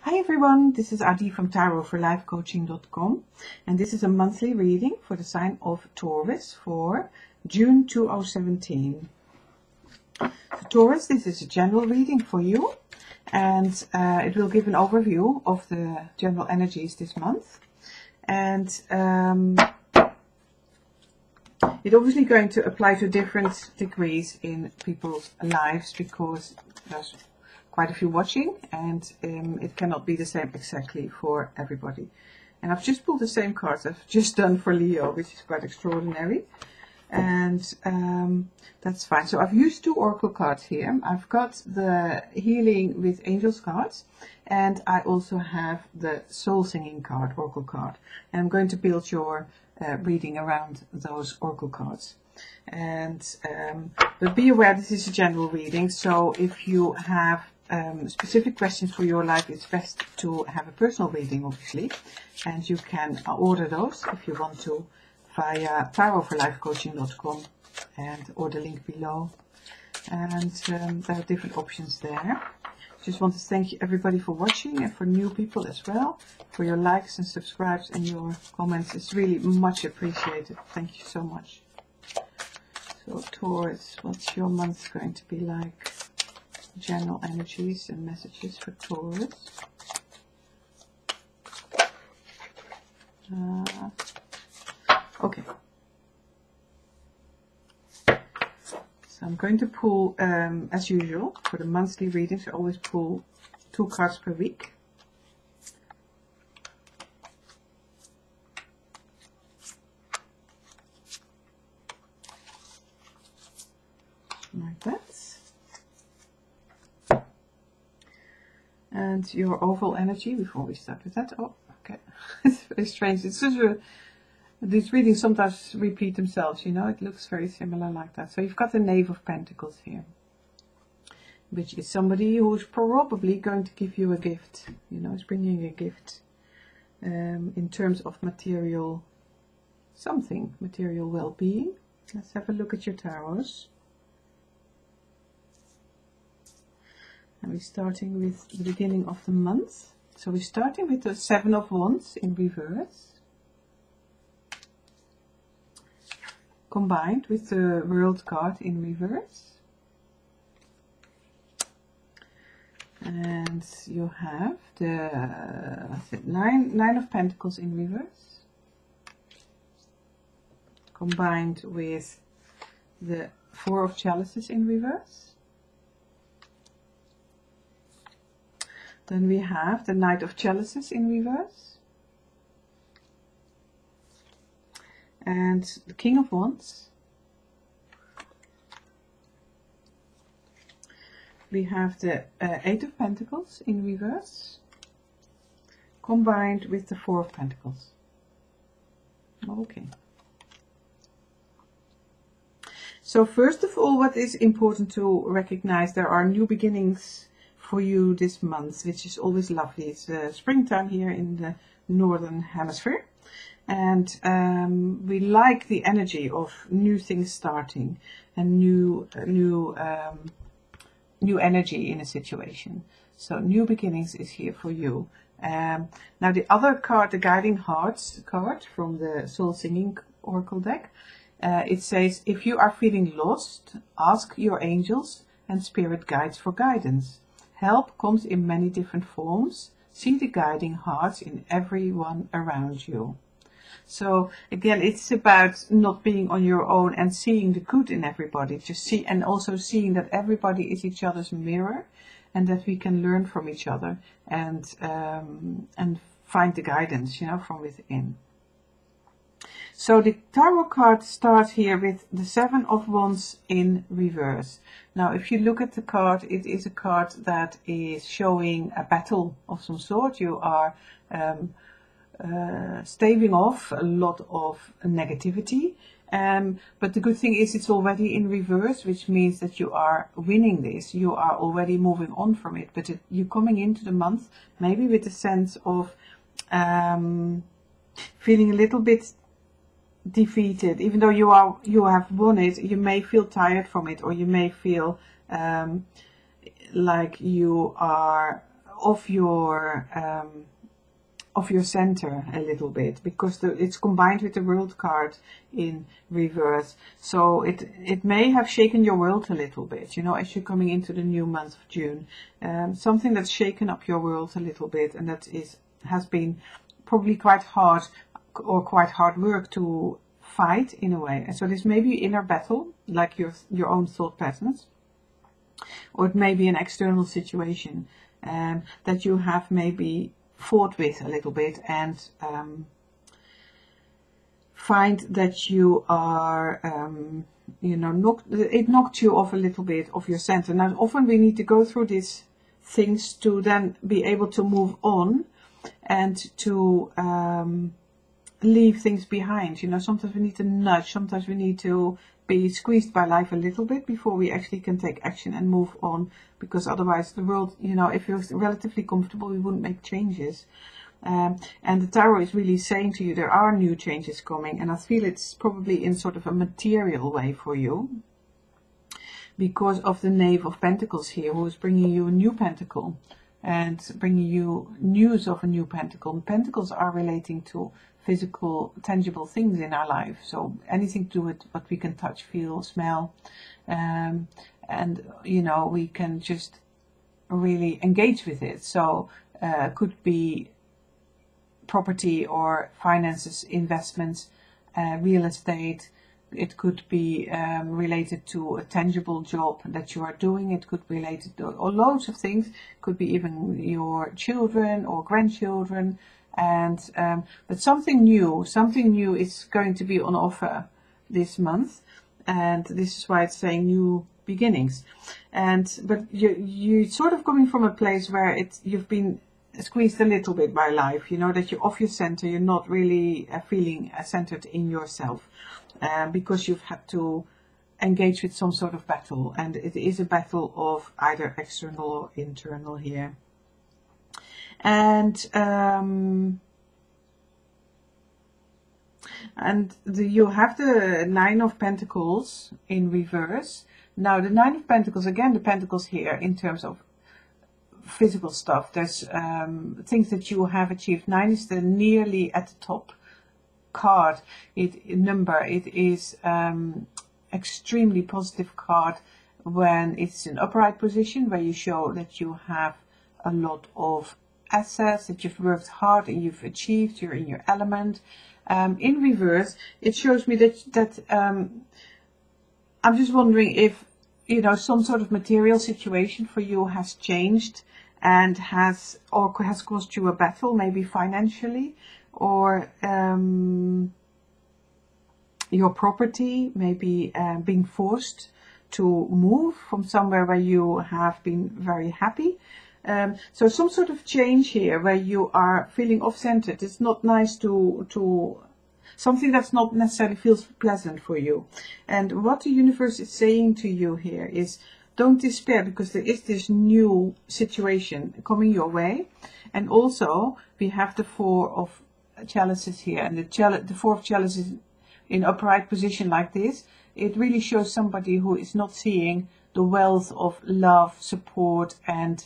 Hi everyone, this is Adi from tarotforlifecoaching.com, and this is a monthly reading for the sign of Taurus for June 2017. So Taurus, this is a general reading for you, and it will give an overview of the general energies this month. And it's obviously going to apply to different degrees in people's lives because there's quite a few watching, and it cannot be the same exactly for everybody. And I've just pulled the same cards I've just done for Leo, which is quite extraordinary, and that's fine. So I've used two oracle cards here. I've got the healing with angels cards, and I also have the soul singing card, oracle card, and I'm going to build your reading around those oracle cards. And but be aware, this is a general reading, so if you have specific questions for your life, it's best to have a personal reading, obviously, and you can order those if you want to via tarotforlifecoaching.com and or the link below, and there are different options there. Just want to thank everybody for watching, and for new people as well, for your likes and subscribes and your comments. It's really much appreciated. Thank you so much. So Taurus, what's your month going to be like? General energies and messages for Taurus. Okay. So I'm going to pull, as usual, for the monthly readings, I always pull 2 cards per week. Like that. And your overall energy, before we start with that. Oh, okay. It's very strange. It's just these readings sometimes repeat themselves, you know. It looks very similar like that. So you've got the Knave of Pentacles here, which is somebody who's probably going to give you a gift, you know, is bringing a gift in terms of material something, material well-being. Let's have a look at your tarots. And we're starting with the beginning of the month. So we're starting with the 7 of Wands in reverse, combined with the World card in reverse. And you have the nine of Pentacles in reverse, combined with the 4 of Chalices in reverse. Then we have the Knight of Chalices in reverse, and the King of Wands. We have the 8 of Pentacles in reverse, combined with the 4 of Pentacles. Okay. So first of all, what is important to recognize, there are new beginnings for you this month, which is always lovely. It's springtime here in the northern hemisphere, and we like the energy of new things starting and new energy in a situation. So new beginnings is here for you. Now the other card, the Guiding Hearts card from the Soul Singing Oracle deck, it says, if you are feeling lost, ask your angels and spirit guides for guidance. Help comes in many different forms. See the guiding hearts in everyone around you. So again, it's about not being on your own and seeing the good in everybody. Just see, and also seeing that everybody is each other's mirror, and that we can learn from each other and find the guidance, you know, from within. So the tarot cards start here with the 7 of Wands in reverse. Now if you look at the card, it is a card that is showing a battle of some sort. You are staving off a lot of negativity. But the good thing is it's already in reverse, which means that you are winning this. You are already moving on from it. But you're coming into the month maybe with a sense of feeling a little bit defeated. Even though you have won it, you may feel tired from it, or you may feel like you are off your center a little bit, because it's combined with the World card in reverse. So it may have shaken your world a little bit, you know, as you're coming into the new month of June. Something that's shaken up your world a little bit, and that has been probably quite hard work to fight in a way. And so this may be inner battle, like your own thought patterns, or it may be an external situation that you have maybe fought with a little bit, and find that you are you know, it knocked you off a little bit of your center. Now often we need to go through these things to then be able to move on and to leave things behind. You know, sometimes we need to nudge, sometimes we need to be squeezed by life a little bit before we actually can take action and move on, because otherwise the world, you know, if you're relatively comfortable, we wouldn't make changes. And the Tarot is really saying to you there are new changes coming, and I feel it's probably in sort of a material way for you, because of the Knave of Pentacles here, who is bringing you a new pentacle and bringing you news of a new pentacle. Pentacles are relating to physical, tangible things in our life. So anything to do with what we can touch, feel, smell, and you know, we can just really engage with it. So could be property or finances, investments, real estate. It could be related to a tangible job that you are doing. It could be related to loads of things. It could be even your children or grandchildren. And but something new is going to be on offer this month, and this is why it's saying new beginnings. But you're sort of coming from a place where you've been squeezed a little bit by life. You know that you're off your center. You're not really feeling centered in yourself, because you've had to engage with some sort of battle, and it is a battle of either external or internal here. And you have the Nine of Pentacles in reverse. Now the Nine of Pentacles, again, the Pentacles here in terms of physical stuff. There's things that you have achieved. 9 is the nearly at the top card. It is extremely positive card when it's in upright position, where you show that you have a lot of assets, that you've worked hard and you've achieved, you're in your element. In reverse, it shows me that I'm just wondering if, you know, some sort of material situation for you has changed and has caused you a battle, maybe financially, or your property maybe being forced to move from somewhere where you have been very happy. So some sort of change here where you are feeling off-centered. It's not nice to something that's not necessarily feels pleasant for you. And what the universe is saying to you here is, don't despair, because there is this new situation coming your way. And also we have the Four of Chalices here, and the Four of Chalices in upright position like this. It really shows somebody who is not seeing the wealth of love, support, and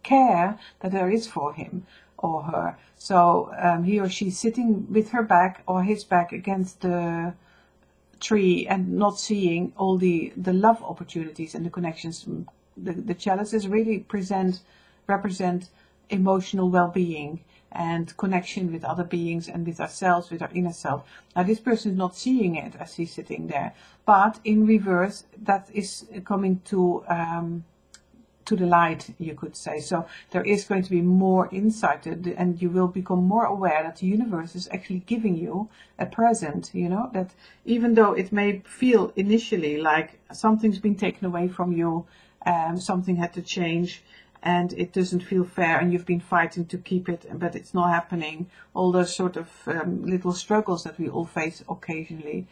care that there is for him or her. So he or she sitting with her back or his back against the tree and not seeing all the love opportunities and the connections. The chalices really represent emotional well-being and connection with other beings and with ourselves, with our inner self. Now this person is not seeing it as he's sitting there, but in reverse that is coming to the light, you could say. So there is going to be more insight, and you will become more aware that the universe is actually giving you a present, you know, that even though it may feel initially like something's been taken away from you, something had to change, and it doesn't feel fair, and you've been fighting to keep it, but it's not happening. All those sort of little struggles that we all face occasionally.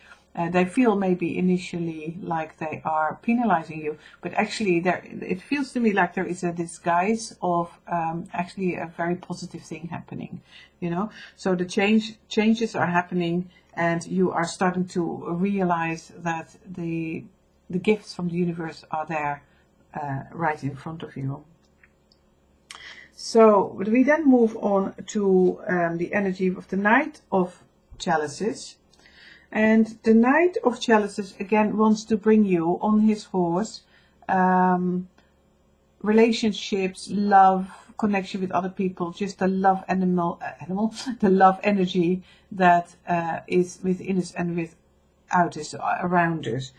They feel maybe initially like they are penalizing you, but actually it feels to me like there is a disguise of actually a very positive thing happening, you know. So the changes are happening, and you are starting to realize that the gifts from the universe are there right in front of you. So we then move on to the energy of the Knight of Chalices. And the Knight of Chalices again wants to bring you on his horse relationships, love, connection with other people, just the love the love energy that is within us and without us, around us.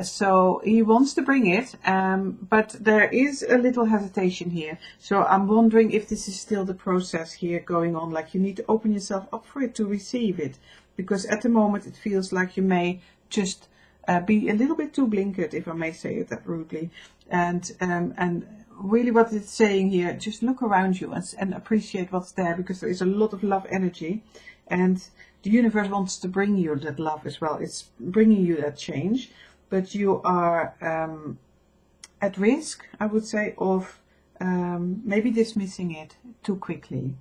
So he wants to bring it, but there is a little hesitation here. So I'm wondering if this is still the process here going on, like you need to open yourself up for it to receive it, because at the moment it feels like you may just be a little bit too blinkered, if I may say it that rudely. And really what it's saying here, just look around you and appreciate what's there, because there is a lot of love energy, and the universe wants to bring you that love as well. It's bringing you that change, but you are at risk, I would say, of maybe dismissing it too quickly.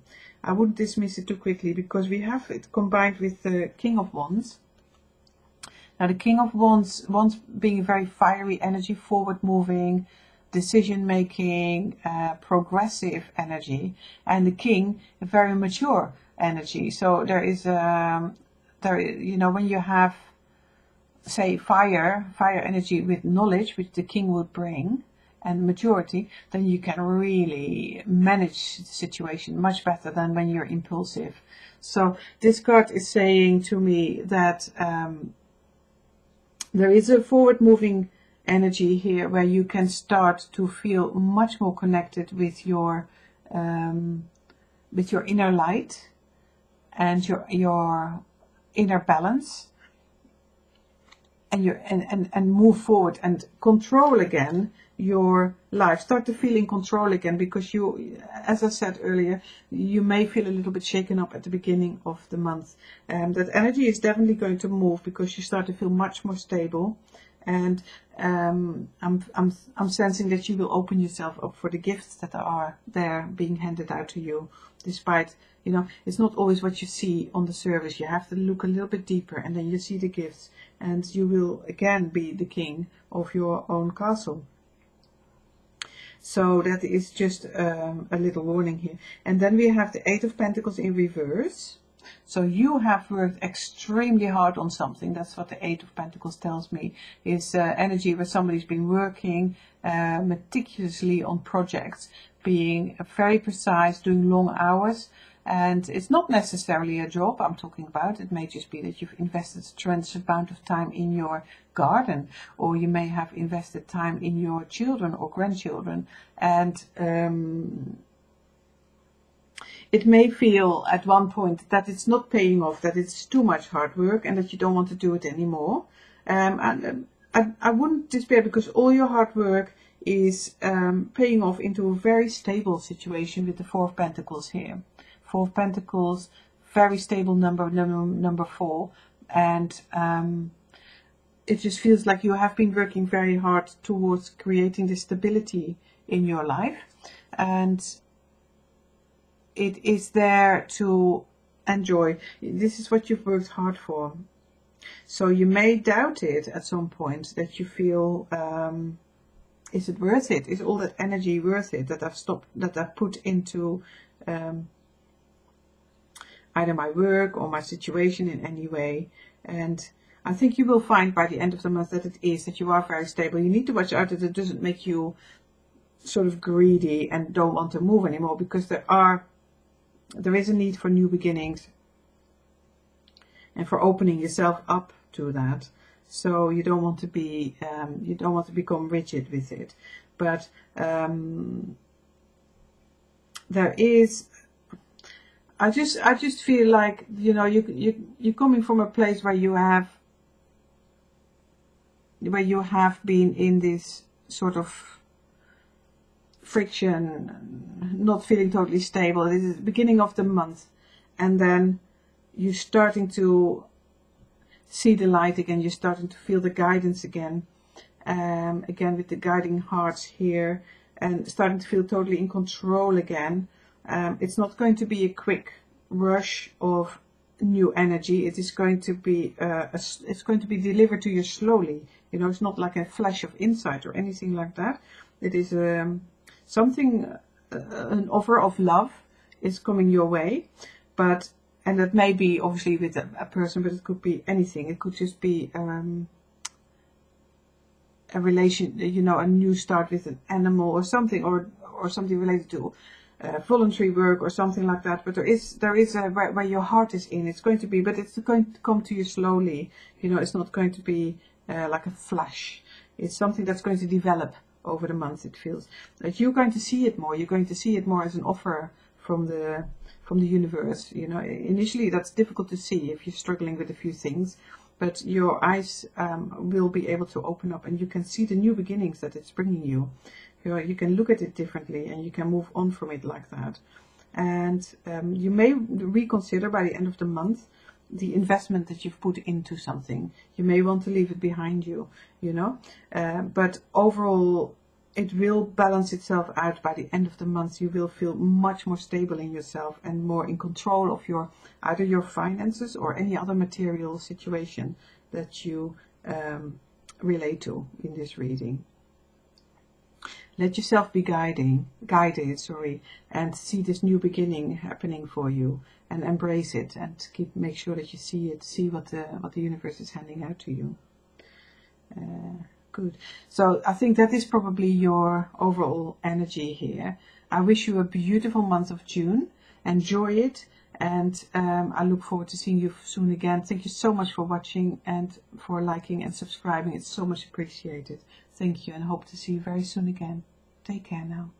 I wouldn't dismiss it too quickly, because we have it combined with the King of Wands. Now the King of Wands being very fiery energy, forward moving, decision making, progressive energy, and the King a very mature energy. So there is you know, when you have, say, fire energy with knowledge, which the King would bring, and maturity, then you can really manage the situation much better than when you're impulsive. So this card is saying to me that there is a forward moving energy here where you can start to feel much more connected with your inner light and your inner balance, and move forward and control again your life. Start to feel in control again, because you, as I said earlier, you may feel a little bit shaken up at the beginning of the month. That energy is definitely going to move, because you start to feel much more stable. And I'm sensing that you will open yourself up for the gifts that are there being handed out to you, despite, you know, it's not always what you see on the surface. You have to look a little bit deeper, and then you see the gifts, and you will again be the king of your own castle. So that is just a little warning here. And then we have the Eight of Pentacles in reverse. So you have worked extremely hard on something. That's what the Eight of Pentacles tells me. Is energy where somebody's been working meticulously on projects, being very precise, doing long hours. And it's not necessarily a job I'm talking about. It may just be that you've invested a tremendous amount of time in your garden, or you may have invested time in your children or grandchildren. And it may feel at one point that it's not paying off, that it's too much hard work, and that you don't want to do it anymore. And I wouldn't despair, because all your hard work is paying off into a very stable situation with the Four of Pentacles here. Four of Pentacles, very stable number 4, and it just feels like you have been working very hard towards creating this stability in your life, and it is there to enjoy. This is what you've worked hard for. So you may doubt it at some point, that you feel, is it worth it? Is all that energy worth it that I've put into either my work or my situation in any way? And I think you will find by the end of the month that it is, that you are very stable. You need to watch out that it doesn't make you sort of greedy and don't want to move anymore, because there is a need for new beginnings and for opening yourself up to that. So you don't want to be you don't want to become rigid with it. But there is, I just feel like, you know, you're coming from a place where you have been in this sort of friction, not feeling totally stable. This is the beginning of the month, and then you're starting to see the light again. You're starting to feel the guidance again, again with the guiding hearts here, and starting to feel totally in control again. It's not going to be a quick rush of new energy. It is going to be it's going to be delivered to you slowly. You know, it's not like a flash of insight or anything like that. It is something an offer of love is coming your way, and that may be obviously with a person, but it could be anything. It could just be a relation, you know, a new start with an animal or something, or something related to voluntary work or something like that. But there is where your heart is in. It's going to be, but it's going to come to you slowly. You know, it's not going to be like a flash. It's something that's going to develop over the months. It feels that you're going to see it more. You're going to see it more as an offer from the universe. You know, initially that's difficult to see if you're struggling with a few things, but your eyes will be able to open up, and you can see the new beginnings that it's bringing you. You know, you can look at it differently, and you can move on from it like that. And you may reconsider by the end of the month the investment that you've put into something. You may want to leave it behind you, you know. But overall, it will balance itself out by the end of the month. You will feel much more stable in yourself and more in control of either your finances or any other material situation that you relate to in this reading. Let yourself be guided, and see this new beginning happening for you, and embrace it, and make sure that you see it, see what the universe is handing out to you. Good. So I think that is probably your overall energy here. I wish you a beautiful month of June. Enjoy it, and I look forward to seeing you soon again. Thank you so much for watching and for liking and subscribing. It's so much appreciated. Thank you, and hope to see you very soon again. Take care now.